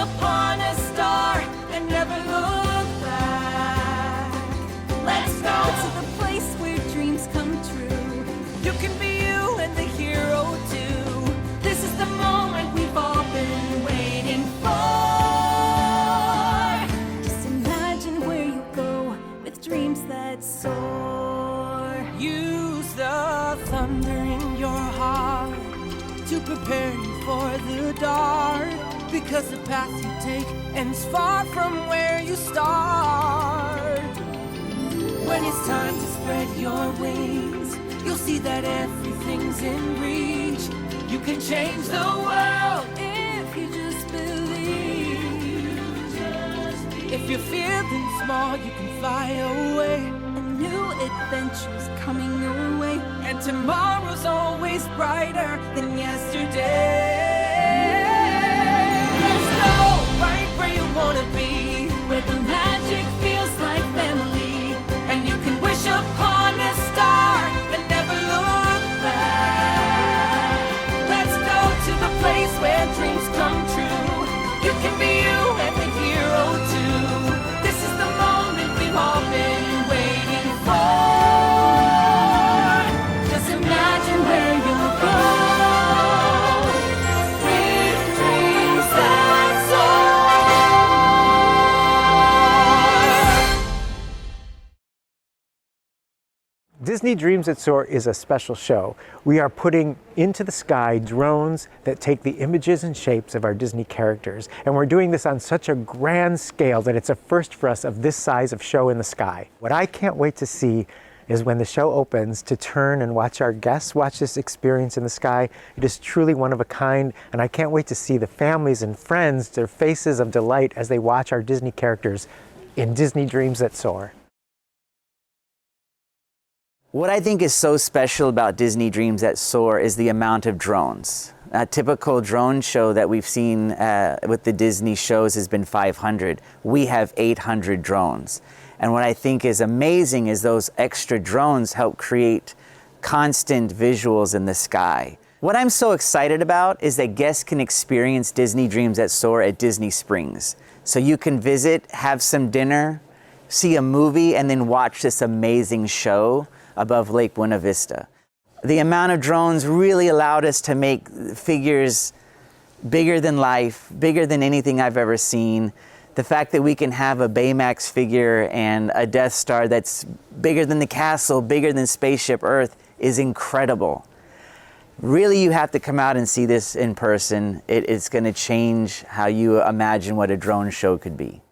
upon a star and never look back. Let's go to the place where dreams come true. You can be you and the hero too. This is the moment we've all been waiting for. Just imagine where you go with dreams that soar. Use the thunder in your heart to prepare you for the dark, because the path you take ends far from where you start. When it's time to spread your wings, you'll see that everything's in reach. You can change the world if you just believe. If you're feeling small, you can fly away. A new adventure's coming your way, and tomorrow's always brighter than yesterday. Let's go right where you wanna be, where the magic feels like family, and you can wish upon a star and never look back. Let's go to the place where dreams come true. You can be you and the hero too. This is the moment we've all been waiting for. Just imagine where you'll go with dreams that soar. Disney Dreams That Soar is a special show. We are putting into the sky drones that take the images and shapes of our Disney characters. And we're doing this on such a grand scale that it's a first for us of this size of show in the sky. What I can't wait to see is when the show opens, to turn and watch our guests watch this experience in the sky. It is truly one of a kind, and I can't wait to see the families and friends, their faces of delight as they watch our Disney characters in Disney Dreams That Soar. What I think is so special about Disney Dreams That Soar is the amount of drones. A typical drone show that we've seen with the Disney shows has been 500. We have 800 drones. And what I think is amazing is those extra drones help create constant visuals in the sky. What I'm so excited about is that guests can experience Disney Dreams That Soar at Disney Springs. So you can visit, have some dinner, see a movie, and then watch this amazing show above Lake Buena Vista. The amount of drones really allowed us to make figures bigger than life, bigger than anything I've ever seen. The fact that we can have a Baymax figure and a Death Star that's bigger than the castle, bigger than Spaceship Earth is incredible. Really, you have to come out and see this in person. It's going to change how you imagine what a drone show could be.